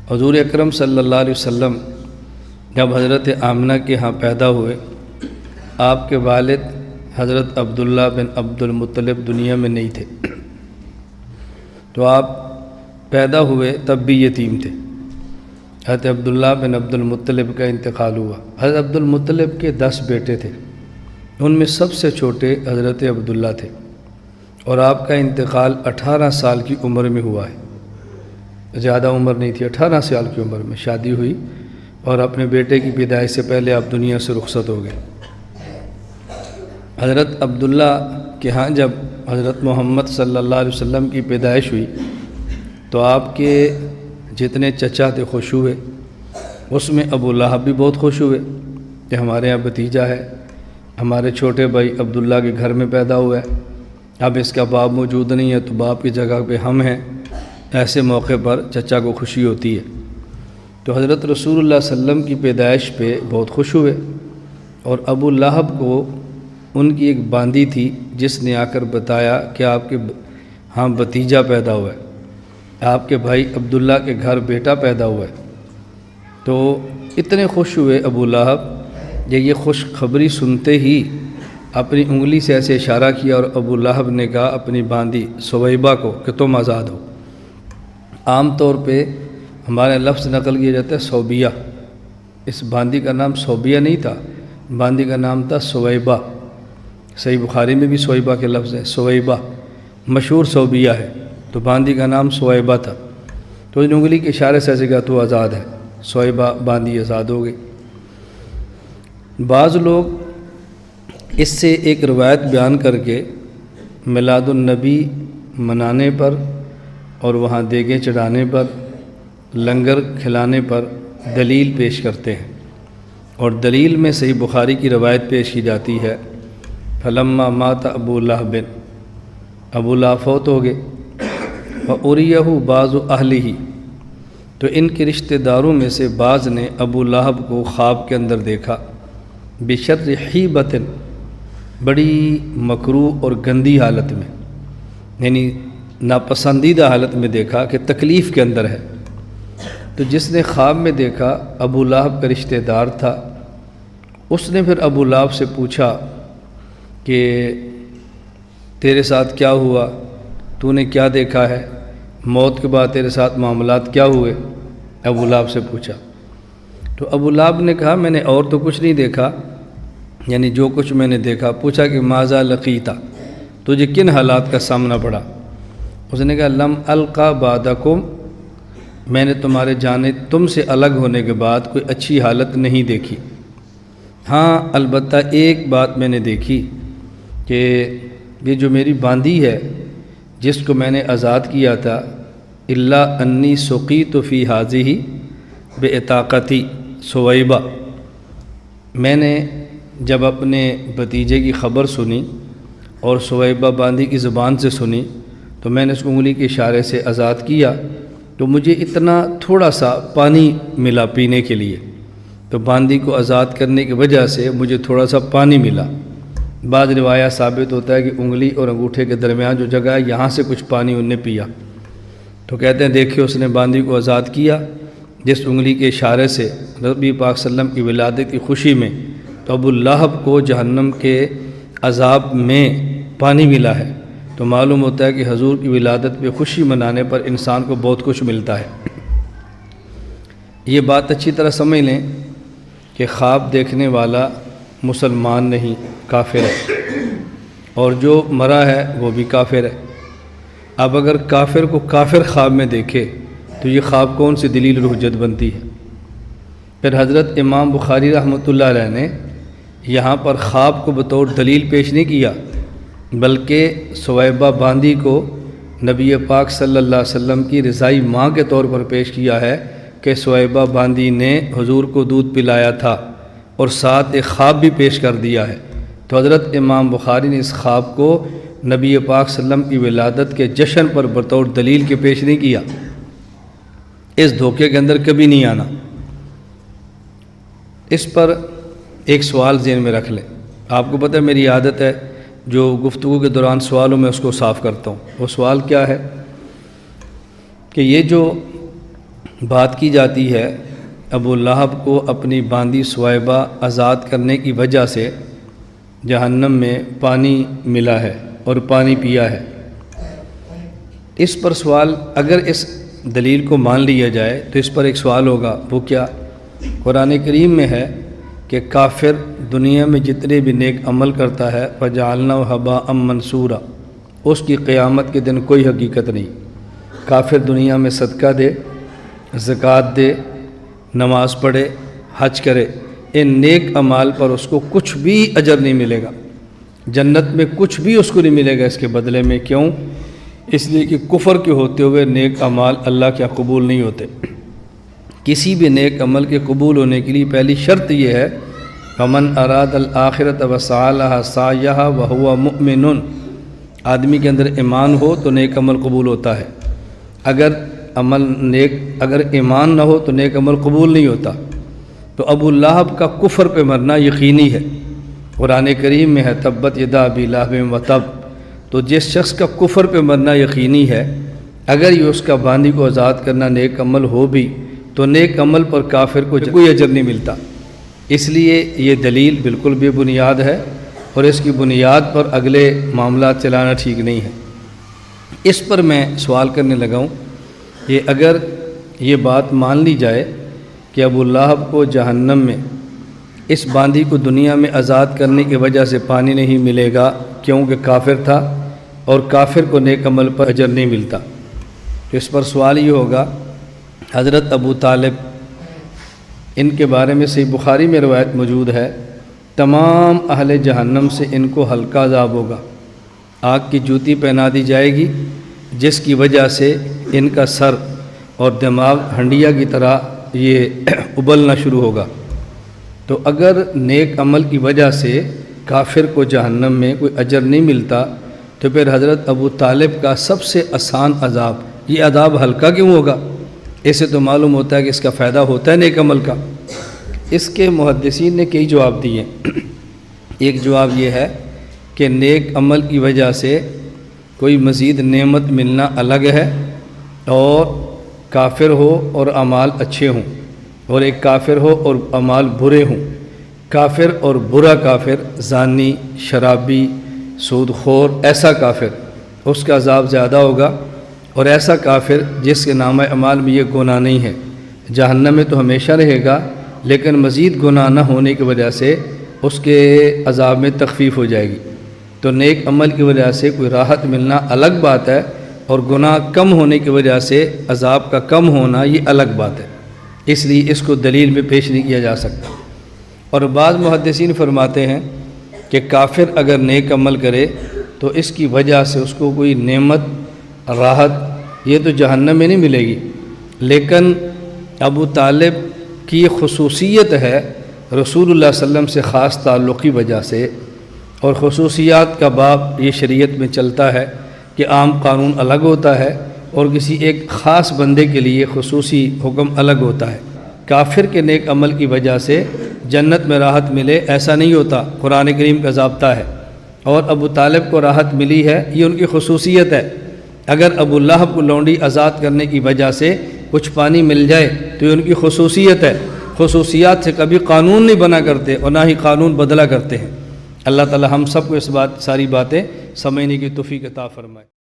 حضور اکرم صلی اللہ علیہ وسلم جب حضرت آمنہ کے ہاں پیدا ہوئے، آپ کے والد حضرت عبداللہ بن عبد المطلب دنیا میں نہیں تھے، تو آپ پیدا ہوئے تب بھی یتیم تھے۔ حضرت عبداللہ بن عبد المطلب کا انتقال ہوا۔ حضرت عبد المطلب کے 10 بیٹے تھے، ان میں سب سے چھوٹے حضرت عبداللہ تھے، اور آپ کا انتقال 18 سال کی عمر میں ہوا ہے۔ زیادہ عمر نہیں تھی، 18 سال کی عمر میں شادی ہوئی اور اپنے بیٹے کی پیدائش سے پہلے آپ دنیا سے رخصت ہو گئے۔ حضرت عبداللہ کے ہاں جب حضرت محمد صلی اللہ علیہ وسلم کی پیدائش ہوئی تو آپ کے جتنے چچا تھے خوش ہوئے، اس میں ابو لہب بھی بہت خوش ہوئے کہ ہمارے یہاں بھتیجا ہے، ہمارے چھوٹے بھائی عبداللہ کے گھر میں پیدا ہوا ہے، اب اس کا باپ موجود نہیں ہے تو باپ کی جگہ پہ ہم ہیں۔ ایسے موقع پر چچا کو خوشی ہوتی ہے، تو حضرت رسول اللہ صلی اللہ علیہ وسلم کی پیدائش پہ بہت خوش ہوئے۔ اور ابو لہب کو ان کی ایک باندی تھی جس نے آ کر بتایا کہ آپ کے ہاں بھتیجا پیدا ہوا ہے، آپ کے بھائی عبداللہ کے گھر بیٹا پیدا ہوا ہے۔ تو اتنے خوش ہوئے ابو لہب، یہ خوش خبری سنتے ہی اپنی انگلی سے ایسے اشارہ کیا اور ابو لہب نے کہا اپنی باندی سویبہ کو کہ تم آزاد ہو۔ عام طور پہ ہمارے لفظ نقل کیا جاتا ہے صوبیہ، اس باندی کا نام صوبیہ نہیں تھا، باندی کا نام تھا سویبہ۔ صحیح بخاری میں بھی سویبہ کے لفظ ہے، سویبہ مشہور صوبیہ ہے، تو باندی کا نام سویبہ تھا۔ تو ان انگلی کے اشارے سے ایسے کہا تو آزاد ہے، سویبہ باندی آزاد ہو گئی۔ بعض لوگ اس سے ایک روایت بیان کر کے میلاد النبی منانے پر اور وہاں دیگیں چڑھانے پر، لنگر کھلانے پر دلیل پیش کرتے ہیں، اور دلیل میں صحیح بخاری کی روایت پیش کی جاتی ہے فلما مات ابو لہب، ابو لہب فوت ہو گئے، وَأُرِيَهُ بَعْضُ أَهْلِهِ، تو ان کے رشتہ داروں میں سے بعض نے ابو لہب کو خواب کے اندر دیکھا، بشر حیبۃ، بڑی مکروہ اور گندی حالت میں، یعنی ناپسندیدہ حالت میں دیکھا کہ تکلیف کے اندر ہے۔ تو جس نے خواب میں دیکھا ابو لہب کا رشتہ دار تھا، اس نے پھر ابو لہب سے پوچھا کہ تیرے ساتھ کیا ہوا، تو نے کیا دیکھا ہے، موت کے بعد تیرے ساتھ معاملات کیا ہوئے، ابو لہب سے پوچھا۔ تو ابو لہب نے کہا میں نے اور تو کچھ نہیں دیکھا، یعنی جو کچھ میں نے دیکھا۔ پوچھا کہ ماذا لقیتا، تجھے کن حالات کا سامنا پڑا؟ اس نے کہا لم القا بعدکم، میں نے تمہارے جانے تم سے الگ ہونے کے بعد کوئی اچھی حالت نہیں دیکھی، ہاں البتہ ایک بات میں نے دیکھی کہ یہ جو میری باندی ہے جس کو میں نے آزاد کیا تھا، الا انی سقیت فی ہذہ بعتاقتی سویبہ، میں نے جب اپنے بھتیجے کی خبر سنی اور سویبہ باندی کی زبان سے سنی تو میں نے اس کو انگلی کے اشارے سے آزاد کیا، تو مجھے اتنا تھوڑا سا پانی ملا پینے کے لیے، تو باندی کو آزاد کرنے کی وجہ سے مجھے تھوڑا سا پانی ملا۔ بعض روایات ثابت ہوتا ہے کہ انگلی اور انگوٹھے کے درمیان جو جگہ ہے یہاں سے کچھ پانی انہیں پیا، تو کہتے ہیں دیکھیں اس نے باندی کو آزاد کیا جس انگلی کے اشارے سے نبی پاک صلی اللہ علیہ وسلم کی ولادت کی خوشی میں، تو ابو لہب کو جہنم کے عذاب میں پانی ملا ہے، تو معلوم ہوتا ہے کہ حضور کی ولادت پہ خوشی منانے پر انسان کو بہت کچھ ملتا ہے۔ یہ بات اچھی طرح سمجھ لیں کہ خواب دیکھنے والا مسلمان نہیں، کافر ہے، اور جو مرا ہے وہ بھی کافر ہے۔ اب اگر کافر کو کافر خواب میں دیکھے تو یہ خواب کون سی دلیل حجت بنتی ہے؟ پھر حضرت امام بخاری رحمۃ اللہ علیہ نے یہاں پر خواب کو بطور دلیل پیش نہیں کیا، بلکہ سویبہ باندی کو نبی پاک صلی اللہ علیہ وسلم کی رضائی ماں کے طور پر پیش کیا ہے کہ سویبہ باندی نے حضور کو دودھ پلایا تھا، اور ساتھ ایک خواب بھی پیش کر دیا ہے۔ تو حضرت امام بخاری نے اس خواب کو نبی پاک صلی اللہ علیہ وسلم کی ولادت کے جشن پر بطور دلیل کے پیش نہیں کیا۔ اس دھوکے کے اندر کبھی نہیں آنا۔ اس پر ایک سوال ذہن میں رکھ لیں، آپ کو پتہ ہے میری عادت ہے جو گفتگو کے دوران سوالوں میں اس کو صاف کرتا ہوں۔ وہ سوال کیا ہے کہ یہ جو بات کی جاتی ہے ابو لہب کو اپنی باندی سویبہ آزاد کرنے کی وجہ سے جہنم میں پانی ملا ہے اور پانی پیا ہے۔ اس پر سوال، اگر اس دلیل کو مان لیا جائے تو اس پر ایک سوال ہوگا، وہ کیا؟ قرآن کریم میں ہے کہ کافر دنیا میں جتنے بھی نیک عمل کرتا ہے فَجَعَلْنَاهُ هَبَاءً مَنْثُورًا، اس کی قیامت کے دن کوئی حقیقت نہیں۔ کافر دنیا میں صدقہ دے، زکوٰۃ دے، نماز پڑھے، حج کرے، ان نیک اعمال پر اس کو کچھ بھی اجر نہیں ملے گا، جنت میں کچھ بھی اس کو نہیں ملے گا اس کے بدلے میں۔ کیوں؟ اس لیے کہ کفر کے ہوتے ہوئے نیک اعمال اللہ کے قبول نہیں ہوتے۔ کسی بھی نیک عمل کے قبول ہونے کے لیے پہلی شرط یہ ہے فَمَنْ أَرَادَ الْآخِرَةَ وَسَعَى لَهَا سَعْيَهَا وَهُوَ مُؤْمِنٌ، آدمی کے اندر ایمان ہو تو نیک عمل قبول ہوتا ہے، اگر ایمان نہ ہو تو نیک عمل قبول نہیں ہوتا۔ تو ابو لہب کا کفر پہ مرنا یقینی ہے، قرآن کریم میں ہے تبت یدا ابی لہب وتب، تو جس شخص کا کفر پہ مرنا یقینی ہے، اگر یہ اس کا باندی کو آزاد کرنا نیک عمل ہو بھی تو نیک عمل پر کافر کو کوئی اجر نہیں ملتا۔ اس لیے یہ دلیل بالکل بے بنیاد ہے اور اس کی بنیاد پر اگلے معاملات چلانا ٹھیک نہیں ہے۔ اس پر میں سوال کرنے لگا ہوں کہ اگر یہ بات مان لی جائے کہ ابو لہب کو جہنم میں اس باندی کو دنیا میں آزاد کرنے کی وجہ سے پانی نہیں ملے گا کیونکہ کافر تھا اور کافر کو نیک عمل پر اجر نہیں ملتا، تو اس پر سوال یہ ہوگا حضرت ابو طالب، ان کے بارے میں صحیح بخاری میں روایت موجود ہے، تمام اہل جہنم سے ان کو ہلکا عذاب ہوگا، آگ کی جوتی پہنا دی جائے گی جس کی وجہ سے ان کا سر اور دماغ ہنڈیا کی طرح یہ ابلنا شروع ہوگا۔ تو اگر نیک عمل کی وجہ سے کافر کو جہنم میں کوئی اجر نہیں ملتا تو پھر حضرت ابو طالب کا سب سے آسان عذاب، یہ عذاب ہلکا کیوں ہوگا؟ اس سے تو معلوم ہوتا ہے کہ اس کا فائدہ ہوتا ہے نیک عمل کا۔ اس کے محدثین نے کئی جواب دیے۔ ایک جواب یہ ہے کہ نیک عمل کی وجہ سے کوئی مزید نعمت ملنا الگ ہے، اور کافر ہو اور اعمال اچھے ہوں، اور ایک کافر ہو اور اعمال برے ہوں۔ کافر اور برا کافر، زانی، شرابی، سود خور، ایسا کافر، اس کا عذاب زیادہ ہوگا، اور ایسا کافر جس کے نامہ اعمال میں یہ گناہ نہیں ہے جہنم میں تو ہمیشہ رہے گا، لیکن مزید گناہ نہ ہونے کی وجہ سے اس کے عذاب میں تخفیف ہو جائے گی۔ تو نیک عمل کی وجہ سے کوئی راحت ملنا الگ بات ہے، اور گناہ کم ہونے کی وجہ سے عذاب کا کم ہونا یہ الگ بات ہے، اس لیے اس کو دلیل میں پیش نہیں کیا جا سکتا۔ اور بعض محدثین فرماتے ہیں کہ کافر اگر نیک عمل کرے تو اس کی وجہ سے اس کو کوئی نعمت، راحت یہ تو جہنم میں نہیں ملے گی، لیکن ابو طالب کی خصوصیت ہے رسول اللہ صلی اللہ علیہ وسلم سے خاص تعلق کی وجہ سے، اور خصوصیات کا باب یہ شریعت میں چلتا ہے کہ عام قانون الگ ہوتا ہے اور کسی ایک خاص بندے کے لیے خصوصی حکم الگ ہوتا ہے۔ کافر کے نیک عمل کی وجہ سے جنت میں راحت ملے ایسا نہیں ہوتا، قرآن کریم کا ضابطہ ہے، اور ابو طالب کو راحت ملی ہے یہ ان کی خصوصیت ہے۔ اگر ابو لہب کو لونڈی آزاد کرنے کی وجہ سے کچھ پانی مل جائے تو یہ ان کی خصوصیت ہے۔ خصوصیات سے کبھی قانون نہیں بنا کرتے اور نہ ہی قانون بدلا کرتے ہیں۔ اللہ تعالی ہم سب کو اس ساری باتیں سمجھنے کی توفیق عطا فرمائے۔